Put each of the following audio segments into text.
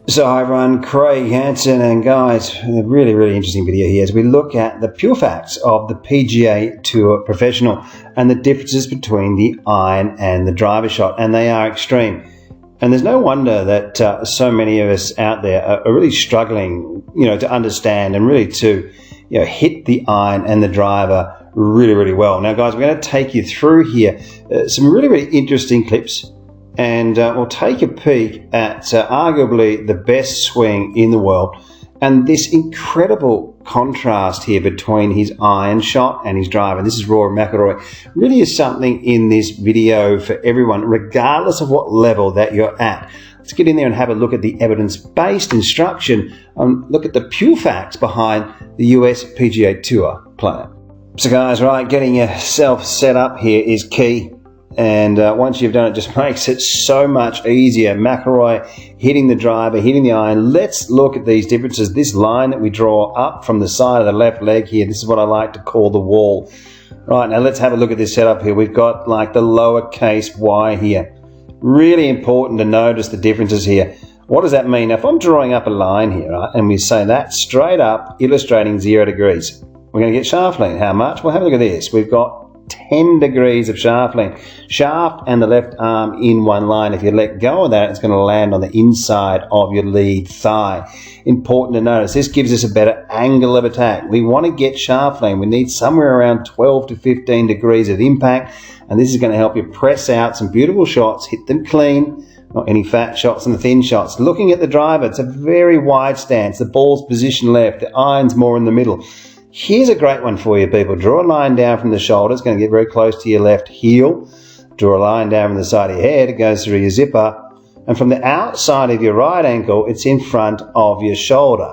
So hi everyone, Craig, Hanson, and guys, a really interesting video here as we look at the pure facts of the PGA Tour Professional and the differences between the iron and the driver shot, and they are extreme. And there's no wonder that so many of us out there are really struggling, to understand and really to, hit the iron and the driver really well. Now guys, we're going to take you through here some really interesting clips, and we'll take a peek at arguably the best swing in the world, and this incredible contrast here between his iron shot and his driver. This is Rory Mcilroy. Really is something in this video for everyone, regardless of what level that you're at. Let's get in there and have a look at the evidence-based instruction and look at the pure facts behind the US PGA Tour player. So guys, right, getting yourself set up here is key. And once you've done it, just makes it so much easier. Mcilroy hitting the driver, hitting the iron. Let's look at these differences. This line that we draw up from the side of the left leg here, this is what I like to call the wall. Right, now let's have a look at this setup here. We've got like the lowercase y here. Really important to notice the differences here. What does that mean? Now, if I'm drawing up a line here, right, and we say that straight up, illustrating 0 degrees, we're going to get shaft length. How much? Well, have a look at this. We've got 10 degrees of shaft length. Shaft and the left arm in one line. If you let go of that, it's going to land on the inside of your lead thigh. Important to notice, this gives us a better angle of attack. We want to get shaft length. We need somewhere around 12 to 15 degrees of impact, and this is going to help you press out some beautiful shots, hit them clean, not any fat shots and the thin shots. Looking at the driver, it's a very wide stance. The ball's positioned left, the iron's more in the middle. Here's a great one for you, people. Draw a line down from the shoulder. It's going to get very close to your left heel. Draw a line down from the side of your head. It goes through your zipper. And from the outside of your right ankle, it's in front of your shoulder.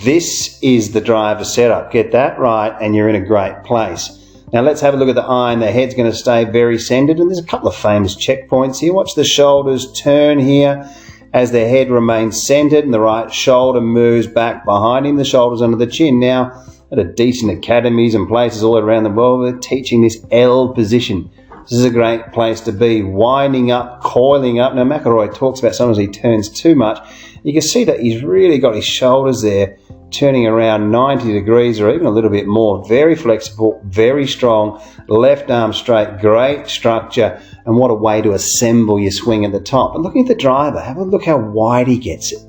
This is the driver setup. Get that right, and you're in a great place. Now let's have a look at the iron. The head's going to stay very centered, and there's a couple of famous checkpoints here. Watch the shoulders turn here as the head remains centered and the right shoulder moves back behind him. The shoulders under the chin. Now, at a decent academies and places all around the world, we're teaching this L position. This is a great place to be, winding up, coiling up. Now, Mcilroy talks about sometimes he turns too much. You can see that he's really got his shoulders there turning around 90 degrees or even a little bit more. Very flexible, very strong, left arm straight, great structure, and what a way to assemble your swing at the top. And looking at the driver, have a look how wide he gets it.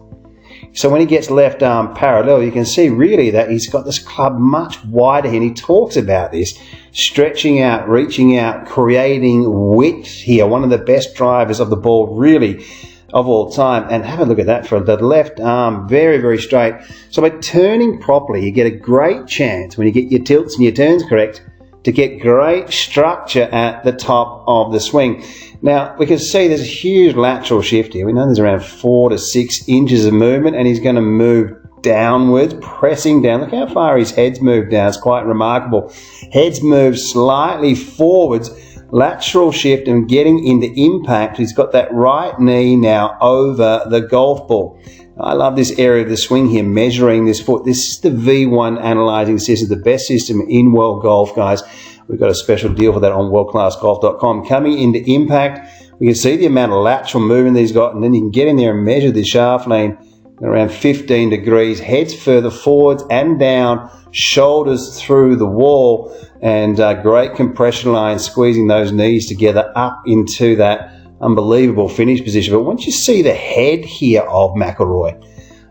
So when he gets left arm parallel, you can see really that he's got this club much wider, and he talks about this, stretching out, reaching out, creating width here. One of the best drivers of the ball really of all time. And have a look at that for the left arm, very straight. So by turning properly, you get a great chance when you get your tilts and your turns correct to get great structure at the top of the swing. Now, we can see there's a huge lateral shift here. We know there's around 4 to 6 inches of movement, and he's going to move downwards, pressing down. Look how far his head's moved down. It's quite remarkable. Head's moved slightly forwards, lateral shift, and getting into impact. He's got that right knee now over the golf ball. I love this area of the swing here, measuring this foot. This is the V1 analyzing system, the best system in world golf, guys. We've got a special deal for that on WorldClassGolf.com. Coming into impact, we can see the amount of lateral movement that he's got, and then you can get in there and measure the shaft lane around 15 degrees. Heads further forwards and down, shoulders through the wall, and great compression line, squeezing those knees together up into that unbelievable finish position. But once you see the head here of Mcilroy,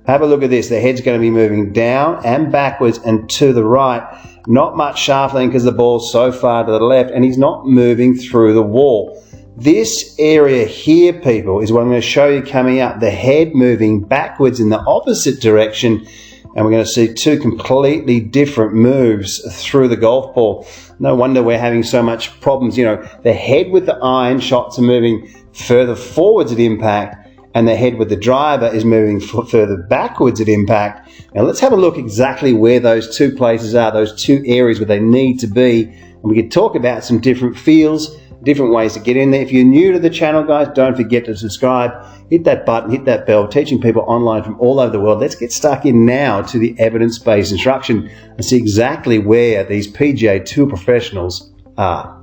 have a look at this. The head's going to be moving down and backwards and to the right. Not much shaft length because the ball's so far to the left, and he's not moving through the wall. This area here, people, is what I'm going to show you coming up. The head moving backwards in the opposite direction, and we're going to see two completely different moves through the golf ball. No wonder we're having so much problems. The head with the iron shots are moving further forwards at impact, and the head with the driver is moving further backwards at impact. Now let's have a look exactly where those two places are, those two areas where they need to be. And we can talk about some different feels, different ways to get in there. If you're new to the channel, guys, don't forget to subscribe, hit that button, hit that bell, teaching people online from all over the world. Let's get stuck in now to the evidence-based instruction and see exactly where these PGA Tour professionals are.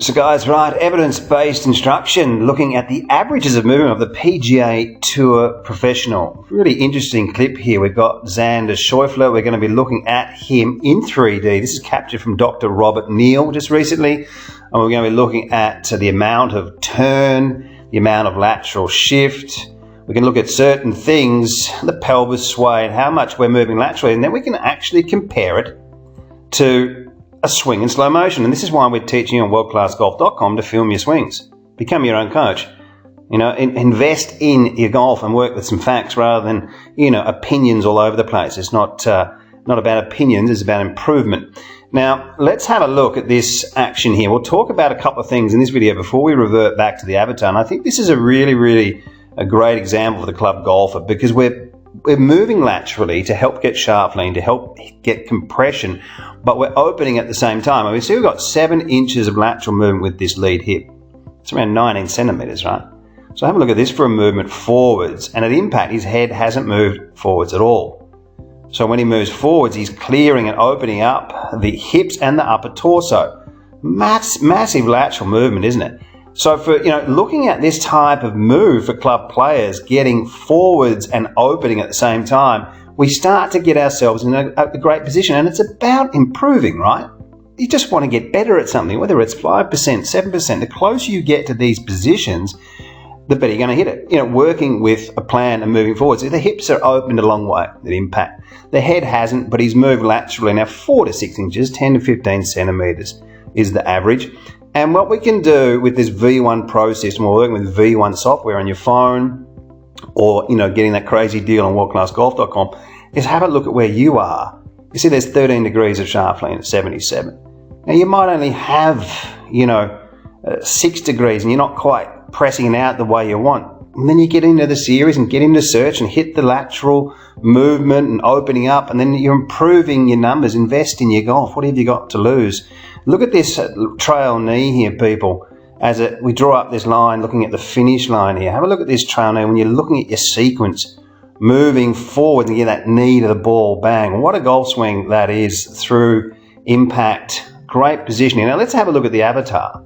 So guys, right, evidence-based instruction, looking at the averages of movement of the PGA Tour Professional. Really interesting clip here. We've got Xander Schauffele. We're going to be looking at him in 3D. This is captured from Dr. Robert Neal just recently. And we're going to be looking at the amount of turn, the amount of lateral shift. We can look at certain things, the pelvis sway and how much we're moving laterally. And then we can actually compare it to a swing in slow motion. And this is why we're teaching you on WorldClassGolf.com to film your swings. Become your own coach. You know, invest in your golf and work with some facts rather than, you know, opinions all over the place. It's not about opinions, it's about improvement. Now, let's have a look at this action here. We'll talk about a couple of things in this video before we revert back to the avatar. And I think this is a really a great example for the club golfer, because we're moving laterally to help get shaft lean, to help get compression, but we're opening at the same time. And we see we've got 7 inches of lateral movement with this lead hip. It's around 19 centimeters, right? So have a look at this for a movement forwards, and at impact his head hasn't moved forwards at all. So when he moves forwards, he's clearing and opening up the hips and the upper torso. Massive lateral movement, isn't it? So for, you know, looking at this type of move for club players, getting forwards and opening at the same time, we start to get ourselves in a great position. And it's about improving, right? You just want to get better at something, whether it's 5%, 7%. The closer you get to these positions, the better you're going to hit it. You know, working with a plan and moving forwards. The hips are opened a long way at impact. The head hasn't, but he's moved laterally now 4 to 6 inches, 10 to 15 centimeters is the average. And what we can do with this V1 Pro system, we're working with V1 software on your phone, or, you know, getting that crazy deal on WorldClassGolf.com, is have a look at where you are. You see there's 13 degrees of shaft lean at 77. Now you might only have, you know, 6 degrees and you're not quite pressing it out the way you want. And then you get into the series and get into search and hit the lateral movement and opening up, and then you're improving your numbers. Invest in your golf. What have you got to lose? Look at this trail knee here, people. As we draw up this line, looking at the finish line here. Have a look at this trail knee when you're looking at your sequence, moving forward and get that knee to the ball, bang. What a golf swing that is through impact. Great positioning. Now let's have a look at the avatar.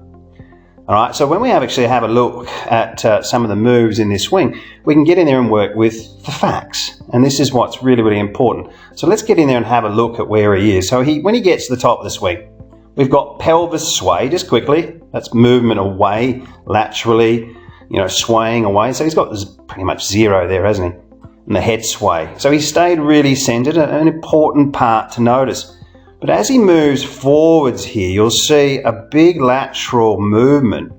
All right, so when we actually have a look at some of the moves in this swing, we can get in there and work with the facts. And this is what's really important. So let's get in there and have a look at where he is. So when he gets to the top of the swing, we've got pelvis sway, just quickly. That's movement away, laterally, you know, swaying away. So he's got this pretty much 0 there, hasn't he? And the head sway. So he stayed really centered, an important part to notice. But as he moves forwards here, you'll see a big lateral movement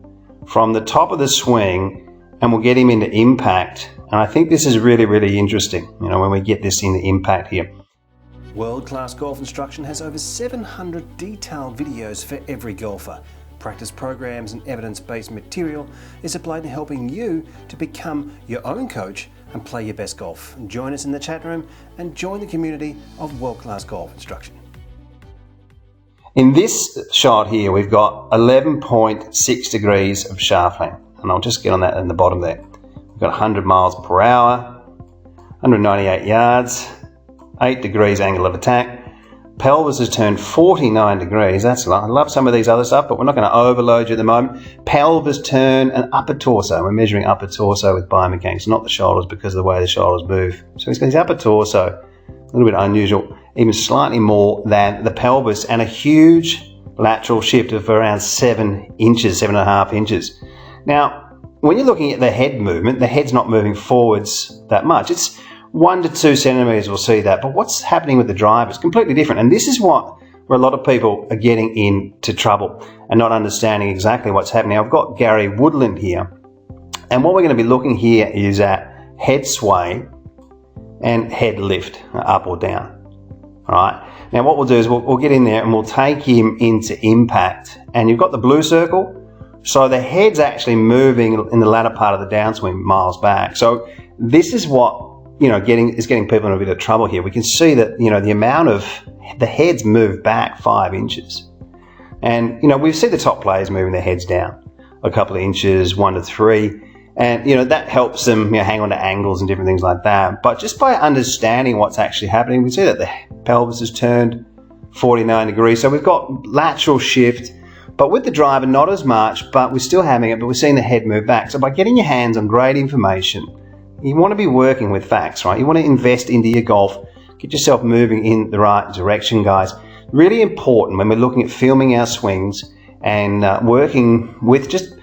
from the top of the swing, and we'll get him into impact. And I think this is really interesting, you know, when we get this into impact here. World Class Golf Instruction has over 700 detailed videos for every golfer. Practice programs and evidence-based material is applied to helping you to become your own coach and play your best golf. Join us in the chat room and join the community of World Class Golf Instruction. In this shot here, we've got 11.6 degrees of shaft lean. And I'll just get on that in the bottom there. We've got 100 miles per hour, 198 yards, 8 degrees angle of attack. Pelvis has turned 49 degrees. That's a lot. I love some of these other stuff, but we're not going to overload you at the moment. Pelvis turn and upper torso. We're measuring upper torso with biomechanics, not the shoulders, because of the way the shoulders move. So he's got his upper torso, a little bit unusual, even slightly more than the pelvis, and a huge lateral shift of around 7 inches, 7.5 inches. Now, when you're looking at the head movement, the head's not moving forwards that much. It's 1 to 2 centimeters, we'll see that. But what's happening with the drive is completely different. And this is where a lot of people are getting into trouble and not understanding exactly what's happening. I've got Gary Woodland here. And what we're going to be looking here is at head sway and head lift, up or down. All right. Now what we'll do is we'll get in there and we'll take him into impact. And you've got the blue circle. So the head's actually moving in the latter part of the downswing miles back. So this is what, you know, getting people in a bit of trouble here. We can see that, you know, the amount of the heads move back 5 inches. And, you know, we see the top players moving their heads down a couple of inches, 1 to 3. And, you know, that helps them, you know, hang on to angles and different things like that. But just by understanding what's actually happening, we see that the pelvis has turned 49 degrees. So we've got lateral shift, But with the driver, not as much, but we're still having it, but we're seeing the head move back. So by getting your hands on great information, you want to be working with facts, right? You want to invest into your golf, get yourself moving in the right direction, guys. Really important when we're looking at filming our swings and working with just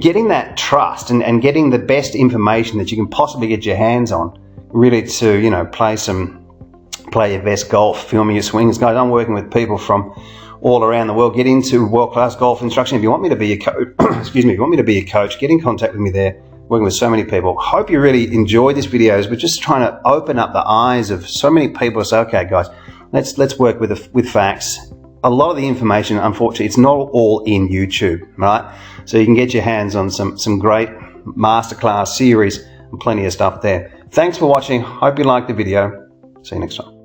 getting that trust and getting the best information that you can possibly get your hands on, really to, you know, play your best golf, filming your swings. Guys, I'm working with people from all around the world. Get into World Class Golf Instruction. If you want me to be your coach, excuse me, if you want me to be your coach, get in contact with me there. Working with so many people. Hope you really enjoyed this videos. We're just trying to open up the eyes of so many people to say, okay, guys, let's work with facts. A lot of the information, unfortunately, it's not all in YouTube, right? So you can get your hands on some great masterclass series and plenty of stuff there. Thanks for watching. Hope you liked the video. See you next time.